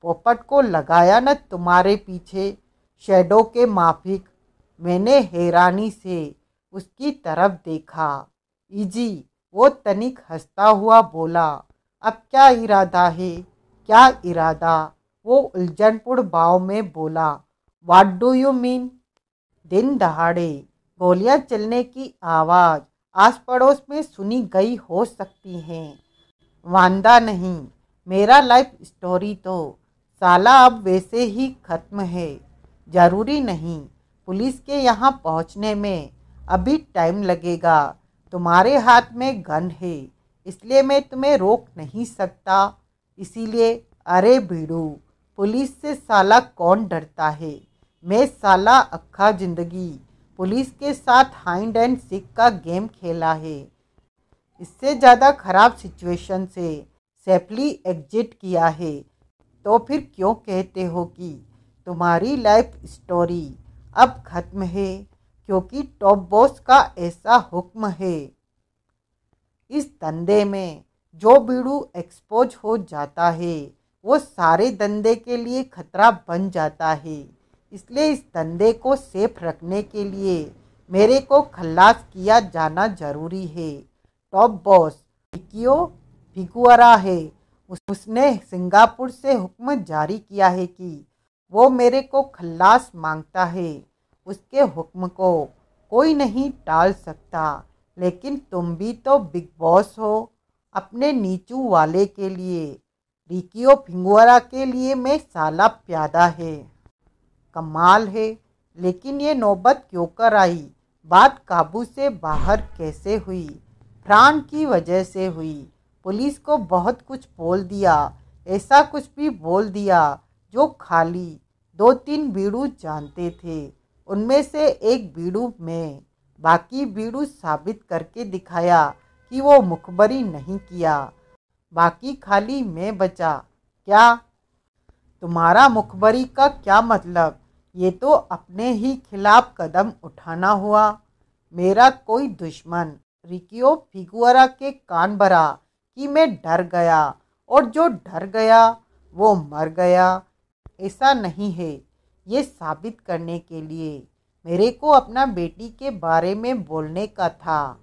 पोपट को लगाया न तुम्हारे पीछे, शैडो के माफिक। मैंने हैरानी से उसकी तरफ देखा। इजी, वो तनिक हंसता हुआ बोला। अब क्या इरादा है? क्या इरादा? वो उलझनपूर्ण भाव में बोला। What do you mean? दिन दहाड़े गोलियां चलने की आवाज़ आस पड़ोस में सुनी गई हो सकती है। वांदा नहीं, मेरा लाइफ स्टोरी तो साला अब वैसे ही ख़त्म है। ज़रूरी नहीं, पुलिस के यहाँ पहुँचने में अभी टाइम लगेगा। तुम्हारे हाथ में गन है, इसलिए मैं तुम्हें रोक नहीं सकता। इसीलिए, अरे बीड़ू, पुलिस से साला कौन डरता है? मैं साला अक्खा जिंदगी पुलिस के साथ हाइड एंड सीक का गेम खेला है। इससे ज़्यादा ख़राब सिचुएशन से सेफली एग्जिट किया है। तो फिर क्यों कहते हो कि तुम्हारी लाइफ स्टोरी अब ख़त्म है? क्योंकि टॉप बॉस का ऐसा हुक्म है। इस धंधे में जो बीड़ू एक्सपोज हो जाता है वो सारे धंधे के लिए खतरा बन जाता है। इसलिए इस धंधे को सेफ रखने के लिए मेरे को खल्लास किया जाना जरूरी है। टॉप बॉस रिकियो फिगुआरा है। उसने सिंगापुर से हुक्म जारी किया है कि वो मेरे को खल्लास मांगता है। उसके हुक्म को कोई नहीं टाल सकता। लेकिन तुम भी तो बिग बॉस हो। अपने नीचू वाले के लिए, रिकियो फिंगुआरा के लिए मैं साला प्यादा है। कमाल है, लेकिन ये नौबत क्यों कर आई? बात काबू से बाहर कैसे हुई? फ्रान की वजह से हुई। पुलिस को बहुत कुछ बोल दिया। ऐसा कुछ भी बोल दिया जो खाली 2-3 बीड़ू जानते थे। उनमें से एक बीड़ू मैं। बाकी बीड़ू साबित करके दिखाया कि वो मुखबरी नहीं किया। बाकी खाली मैं बचा। क्या तुम्हारा मुखबरी का क्या मतलब? ये तो अपने ही खिलाफ कदम उठाना हुआ। मेरा कोई दुश्मन रिकियो फिगुएरा के कान भरा कि मैं डर गया, और जो डर गया वो मर गया। ऐसा नहीं है। ये साबित करने के लिए मेरे को अपना बेटी के बारे में बोलने का था,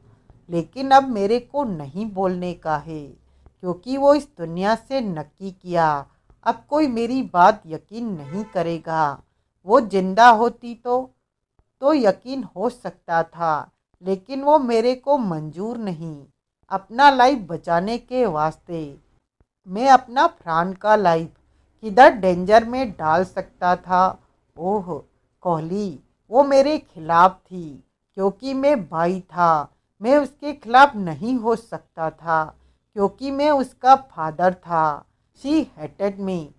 लेकिन अब मेरे को नहीं बोलने का है, क्योंकि वो इस दुनिया से नक्की किया। अब कोई मेरी बात यकीन नहीं करेगा। वो जिंदा होती तो यकीन हो सकता था, लेकिन वो मेरे को मंजूर नहीं। अपना लाइफ बचाने के वास्ते मैं अपना फ्रान का लाइफ किधर डेंजर में डाल सकता था। ओह कोहली, वो मेरे खिलाफ थी, क्योंकि मैं भाई था। मैं उसके खिलाफ नहीं हो सकता था, क्योंकि मैं उसका फादर था। She hated me,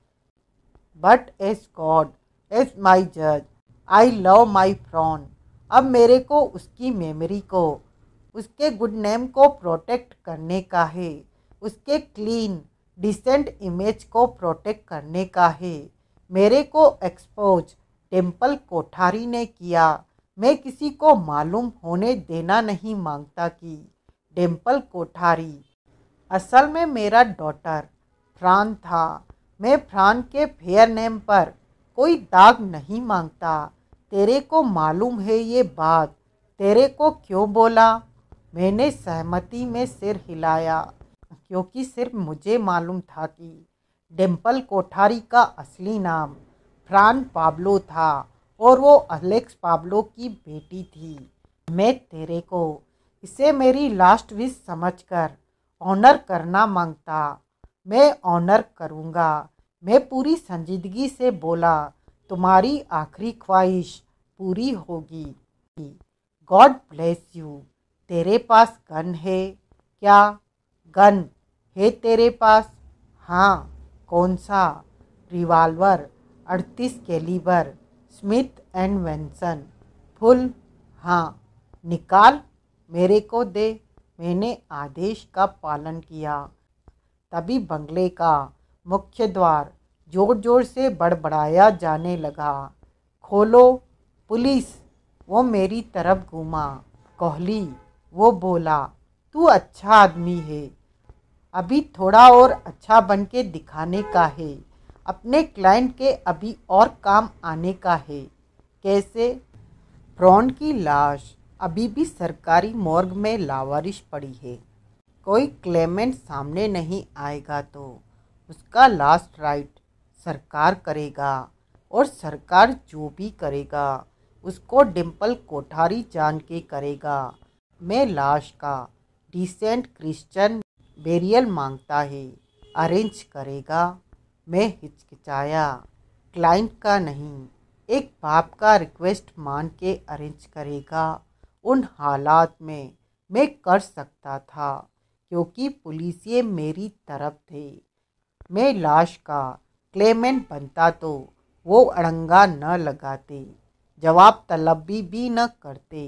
but as God, as my जज, आई लव माई फ्रॉन। अब मेरे को उसकी मेमोरी को, उसके गुड नेम को प्रोटेक्ट करने का है। उसके क्लीन डिसेंट इमेज को प्रोटेक्ट करने का है। मेरे को एक्सपोज टेम्पल कोठारी ने किया। मैं किसी को मालूम होने देना नहीं मांगता कि टेम्पल कोठारी असल में मेरा डॉटर फ्रान था। मैं फ्रान के फेयर नेम पर कोई दाग नहीं मांगता। तेरे को मालूम है ये बात? तेरे को क्यों बोला? मैंने सहमति में सिर हिलाया, क्योंकि सिर्फ मुझे मालूम था कि डिम्पल कोठारी का असली नाम फ्रान पाब्लो था, और वो अलेक्स पाब्लो की बेटी थी। मैं तेरे को इसे मेरी लास्ट विश समझकर ऑनर करना मांगता। मैं ऑनर करूँगा। मैं पूरी संजीदगी से बोला, तुम्हारी आखिरी ख्वाहिश पूरी होगी। God bless you. तेरे पास गन है क्या? गन है तेरे पास? हाँ। कौन सा? Revolver 38 calibre Smith and Wesson full. हाँ। निकाल, मेरे को दे। मैंने आदेश का पालन किया। तभी बंगले का मुख्य द्वार जोर जोर से बड़बड़ाया जाने लगा। खोलो पुलिस। वो मेरी तरफ घूमा। कोहली, वो बोला, तू अच्छा आदमी है। अभी थोड़ा और अच्छा बन के दिखाने का है। अपने क्लाइंट के अभी और काम आने का है। कैसे? फ्रॉन की लाश अभी भी सरकारी मॉर्ग में लावारिश पड़ी है। कोई क्लेमेंट सामने नहीं आएगा तो उसका लास्ट राइट सरकार करेगा, और सरकार जो भी करेगा उसको डिम्पल कोठारी जान के करेगा। मैं लाश का डिसेंट क्रिश्चियन बेरियल मांगता है। अरेंज करेगा? मैं हिचकिचाया। क्लाइंट का नहीं, एक बाप का रिक्वेस्ट मान के अरेंज करेगा। उन हालात में मैं कर सकता था, क्योंकि पुलिसिये मेरी तरफ थे। मैं लाश का क्लेमेंट बनता तो वो अड़ंगा न लगाते, जवाब तलबी भी न करते।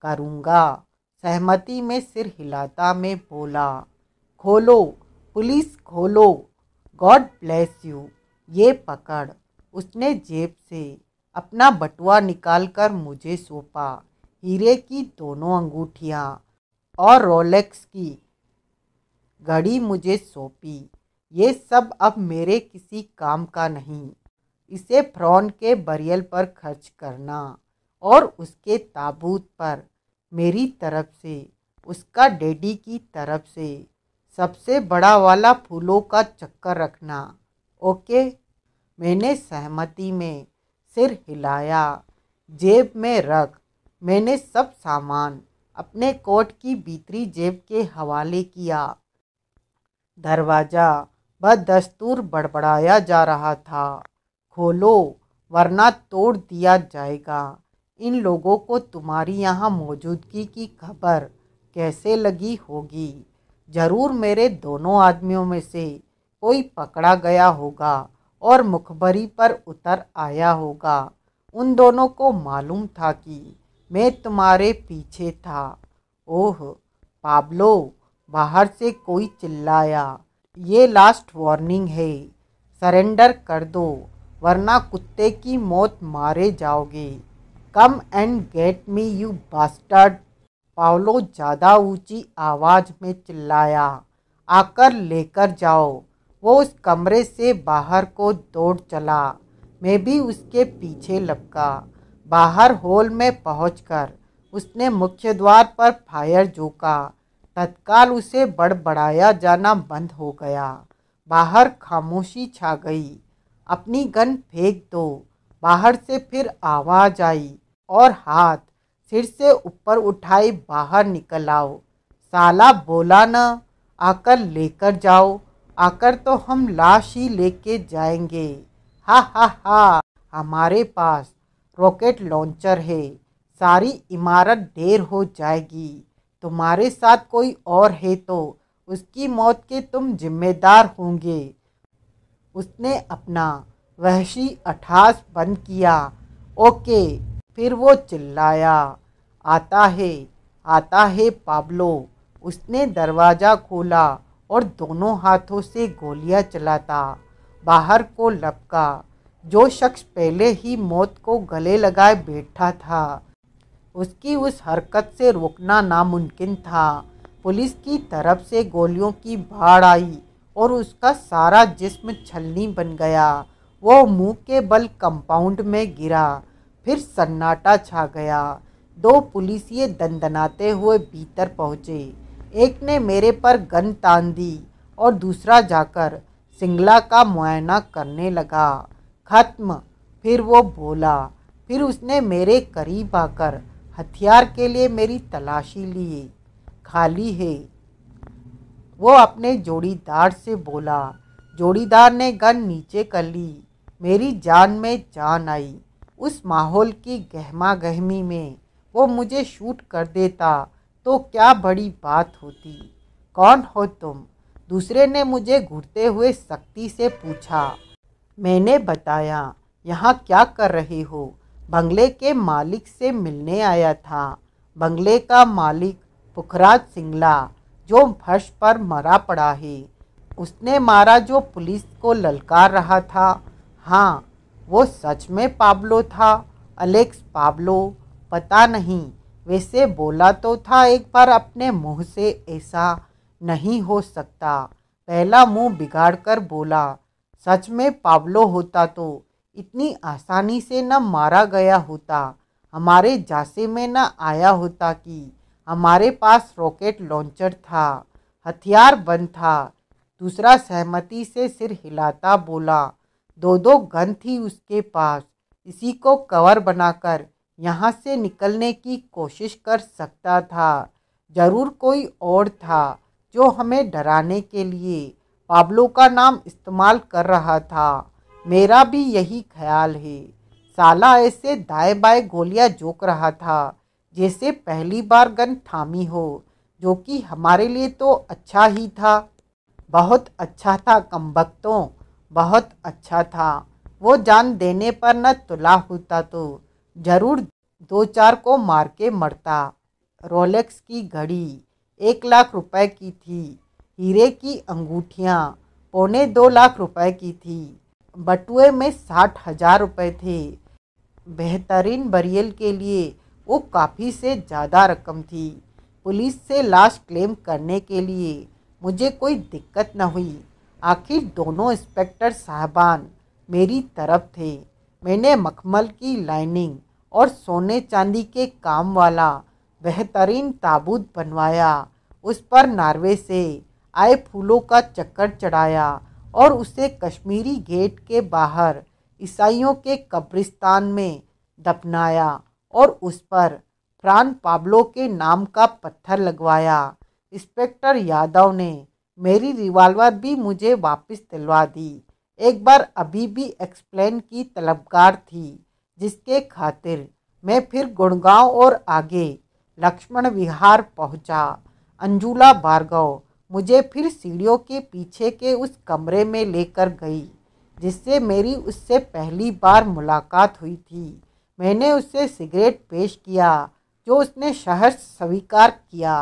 करूँगा। सहमति में सिर हिलाता मैं बोला, खोलो पुलिस, खोलो। God bless you. ये पकड़। उसने जेब से अपना बटुआ निकालकर मुझे सौंपा। हीरे की दोनों अंगूठियाँ और रोलेक्स की घड़ी मुझे सौंपी। ये सब अब मेरे किसी काम का नहीं। इसे फ्रॉन के बरियल पर खर्च करना, और उसके ताबूत पर मेरी तरफ से, उसका डैडी की तरफ से सबसे बड़ा वाला फूलों का चक्कर रखना। ओके? मैंने सहमति में सिर हिलाया। जेब में रख। मैंने सब सामान अपने कोट की भीतरी जेब के हवाले किया। दरवाज़ा बदस्तूर बड़बड़ाया जा रहा था। खोलो, वरना तोड़ दिया जाएगा। इन लोगों को तुम्हारी यहाँ मौजूदगी की खबर कैसे लगी होगी? ज़रूर मेरे दोनों आदमियों में से कोई पकड़ा गया होगा और मुखबरी पर उतर आया होगा। उन दोनों को मालूम था कि मैं तुम्हारे पीछे था। ओह पाब्लो, बाहर से कोई चिल्लाया। ये लास्ट वार्निंग है, सरेंडर कर दो वरना कुत्ते की मौत मारे जाओगे। Come and get me you bastard. Pablo ज़्यादा ऊंची आवाज़ में चिल्लाया। आकर लेकर जाओ। वो उस कमरे से बाहर को दौड़ चला। मैं भी उसके पीछे लपका। बाहर हॉल में पहुंचकर उसने मुख्य द्वार पर फायर झोंका। तत्काल उसे बड़बड़ाया जाना बंद हो गया। बाहर खामोशी छा गई। अपनी गन फेंक दो। बाहर से फिर आवाज़ आई और हाथ सिर से ऊपर उठाए बाहर निकल आओ। साला बोला न, आकर लेकर जाओ। आकर तो हम लाश ही लेके जाएंगे। हा हा हा। हमारे पास रॉकेट लॉन्चर है। सारी इमारत ढेर हो जाएगी। तुम्हारे साथ कोई और है तो उसकी मौत के तुम जिम्मेदार होंगे। उसने अपना वहशी अट्टहास बंद किया। ओके। फिर वो चिल्लाया। आता है, आता है पाब्लो। उसने दरवाज़ा खोला और दोनों हाथों से गोलियां चलाता बाहर को लपका। जो शख्स पहले ही मौत को गले लगाए बैठा था, उसकी उस हरकत से रोकना नामुमकिन था। पुलिस की तरफ से गोलियों की बाढ़ आई और उसका सारा जिस्म छलनी बन गया। वो मुंह के बल कंपाउंड में गिरा। फिर सन्नाटा छा गया। दो पुलिसिये दंदनाते हुए भीतर पहुंचे। एक ने मेरे पर गन तान दी और दूसरा जाकर सिंगला का मुआयना करने लगा। खत्म। फिर वो बोला। फिर उसने मेरे करीब आकर हथियार के लिए मेरी तलाशी ली। खाली है। वो अपने जोड़ीदार से बोला। जोड़ीदार ने गन नीचे कर ली। मेरी जान में जान आई। उस माहौल की गहमा गहमी में वो मुझे शूट कर देता तो क्या बड़ी बात होती। कौन हो तुम? दूसरे ने मुझे घूरते हुए सख्ती से पूछा। मैंने बताया। यहाँ क्या कर रहे हो? बंगले के मालिक से मिलने आया था। बंगले का मालिक पुखराज सिंगला, जो फर्श पर मरा पड़ा है। उसने मारा जो पुलिस को ललकार रहा था। हाँ, वो सच में पाब्लो था। Alex Pablo. पता नहीं, वैसे बोला तो था एक बार अपने मुंह से। ऐसा नहीं हो सकता। पहला मुंह बिगाड़कर बोला। सच में पाब्लो होता तो इतनी आसानी से न मारा गया होता। हमारे जासे में न आया होता कि हमारे पास रॉकेट लॉन्चर था। हथियार बंद था। दूसरा सहमति से सिर हिलाता बोला। दो दो गन थी उसके पास। इसी को कवर बनाकर यहाँ से निकलने की कोशिश कर सकता था। जरूर कोई और था जो हमें डराने के लिए पाब्लो का नाम इस्तेमाल कर रहा था। मेरा भी यही ख्याल है। साला ऐसे दाएं बाएं गोलियां जोक रहा था जैसे पहली बार गन थामी हो, जो कि हमारे लिए तो अच्छा ही था। बहुत अच्छा था कमबख्तों, बहुत अच्छा था। वो जान देने पर न तुला होता तो जरूर दो चार को मार के मरता। रोलेक्स की घड़ी 1 लाख रुपए की थी। हीरे की अंगूठियाँ 2.25 लाख रुपए की थी। बटुए में 60,000 रुपये थे। बेहतरीन बरियल के लिए वो काफ़ी से ज़्यादा रकम थी। पुलिस से लाश क्लेम करने के लिए मुझे कोई दिक्कत न हुई। आखिर दोनों इंस्पेक्टर साहबान मेरी तरफ थे। मैंने मखमल की लाइनिंग और सोने चांदी के काम वाला बेहतरीन ताबूत बनवाया। उस पर नार्वे से आए फूलों का चक्कर चढ़ाया और उसे कश्मीरी गेट के बाहर ईसाइयों के कब्रिस्तान में दफनाया और उस पर फ्रान पाब्लो के नाम का पत्थर लगवाया। इंस्पेक्टर यादव ने मेरी रिवॉल्वर भी मुझे वापस दिलवा दी। एक बार अभी भी एक्सप्लेन की तलबगार थी, जिसके खातिर मैं फिर गुड़गांव और आगे लक्ष्मण विहार पहुंचा। अंजुला भार्गव मुझे फिर सीढ़ियों के पीछे के उस कमरे में लेकर गई जिससे मेरी उससे पहली बार मुलाकात हुई थी। मैंने उसे सिगरेट पेश किया जो उसने सहर्ष स्वीकार किया।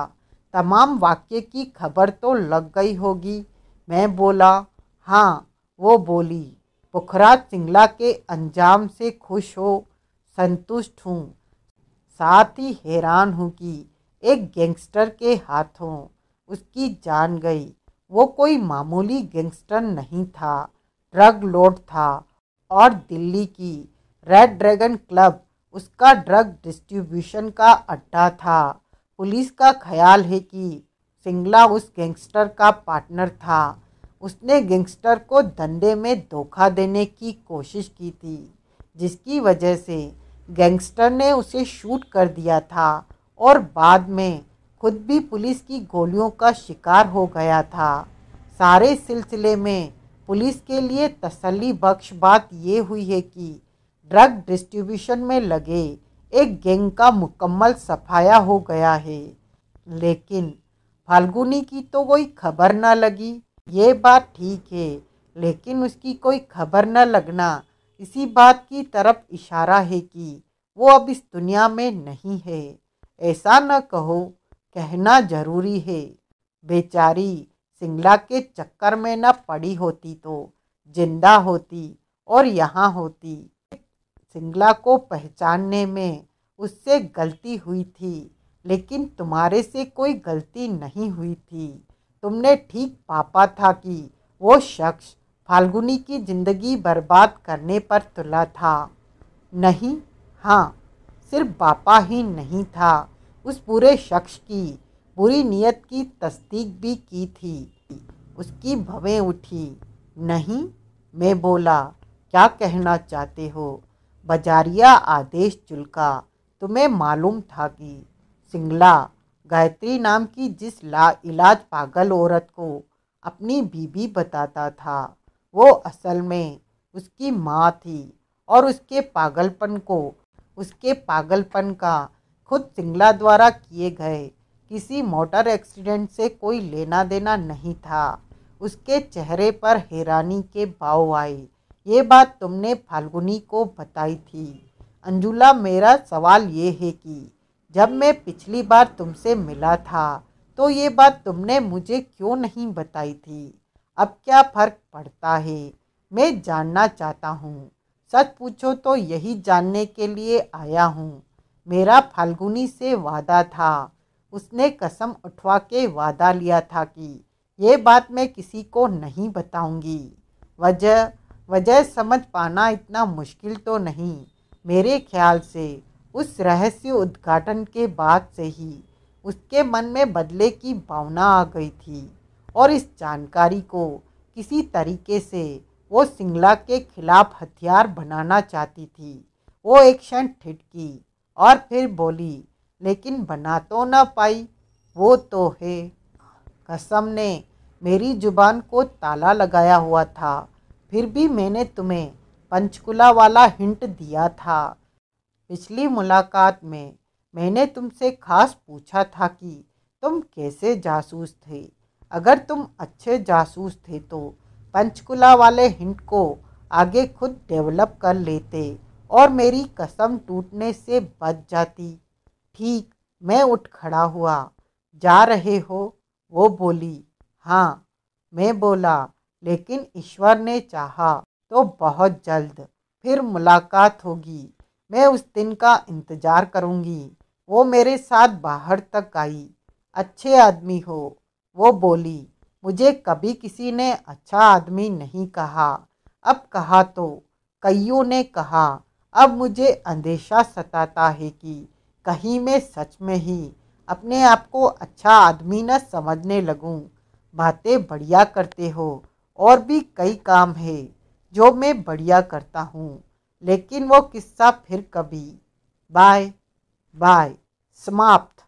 तमाम वाक्य की खबर तो लग गई होगी। मैं बोला, हाँ। वो बोली, पुखराज सिंगला के अंजाम से खुश हो? संतुष्ट हूँ। साथ ही हैरान हूँ कि एक गैंगस्टर के हाथों उसकी जान गई। वो कोई मामूली गैंगस्टर नहीं था, ड्रग लॉर्ड था। और दिल्ली की रेड ड्रैगन क्लब उसका ड्रग डिस्ट्रीब्यूशन का अड्डा था। पुलिस का ख्याल है कि सिंगला उस गैंगस्टर का पार्टनर था। उसने गैंगस्टर को धंधे में धोखा देने की कोशिश की थी, जिसकी वजह से गैंगस्टर ने उसे शूट कर दिया था और बाद में खुद भी पुलिस की गोलियों का शिकार हो गया था। सारे सिलसिले में पुलिस के लिए तसल्ली बख्श बात ये हुई है कि ड्रग डिस्ट्रीब्यूशन में लगे एक गैंग का मुकम्मल सफाया हो गया है। लेकिन फाल्गुनी की तो कोई खबर न लगी। ये बात ठीक है, लेकिन उसकी कोई खबर न लगना इसी बात की तरफ इशारा है कि वो अब इस दुनिया में नहीं है। ऐसा न कहो, कहना जरूरी है। बेचारी सिंगला के चक्कर में न पड़ी होती तो जिंदा होती और यहाँ होती। सिंगला को पहचानने में उससे गलती हुई थी, लेकिन तुम्हारे से कोई गलती नहीं हुई थी। तुमने ठीक पापा था कि वो शख्स फाल्गुनी की जिंदगी बर्बाद करने पर तुला था। नहीं, हाँ, सिर्फ पापा ही नहीं था, उस पूरे शख्स की बुरी नीयत की तस्दीक भी की थी। उसकी भवें उठी। नहीं, मैं बोला, क्या कहना चाहते हो? बजारिया आदेश चुलका। तुम्हें मालूम था कि सिंगला गायत्री नाम की जिस लाइलाज पागल औरत को अपनी बीबी बताता था, वो असल में उसकी माँ थी और उसके पागलपन का खुद सिंगला द्वारा किए गए किसी मोटर एक्सीडेंट से कोई लेना देना नहीं था। उसके चेहरे पर हैरानी के भाव आए। ये बात तुमने फाल्गुनी को बताई थी। अंजुला, मेरा सवाल ये है कि जब मैं पिछली बार तुमसे मिला था तो ये बात तुमने मुझे क्यों नहीं बताई थी? अब क्या फ़र्क पड़ता है? मैं जानना चाहता हूँ। सच पूछो तो यही जानने के लिए आया हूँ। मेरा फाल्गुनी से वादा था। उसने कसम उठवा के वादा लिया था कि ये बात मैं किसी को नहीं बताऊंगी। वजह समझ पाना इतना मुश्किल तो नहीं। मेरे ख्याल से उस रहस्य उद्घाटन के बाद से ही उसके मन में बदले की भावना आ गई थी और इस जानकारी को किसी तरीके से वो सिंगला के खिलाफ हथियार बनाना चाहती थी। वो एक क्षण ठिठकी और फिर बोली, लेकिन बना तो ना पाई। वो तो है, कसम ने मेरी जुबान को ताला लगाया हुआ था। फिर भी मैंने तुम्हें पंचकुला वाला हिंट दिया था। पिछली मुलाकात में मैंने तुमसे खास पूछा था कि तुम कैसे जासूस थे। अगर तुम अच्छे जासूस थे तो पंचकुला वाले हिंट को आगे खुद डेवलप कर लेते और मेरी कसम टूटने से बच जाती। ठीक, मैं उठ खड़ा हुआ। जा रहे हो? वो बोली। हाँ। मैं बोला, लेकिन ईश्वर ने चाहा तो बहुत जल्द फिर मुलाकात होगी। मैं उस दिन का इंतज़ार करूंगी। वो मेरे साथ बाहर तक आई। अच्छे आदमी हो, वो बोली। मुझे कभी किसी ने अच्छा आदमी नहीं कहा। अब कहा तो कईयों ने कहा। अब मुझे अंदेशा सताता है कि कहीं मैं सच में ही अपने आप को अच्छा आदमी न समझने लगूं। बातें बढ़िया करते हो और भी कई काम है जो मैं बढ़िया करता हूँ, लेकिन वो किस्सा फिर कभी। Bye bye. समाप्त।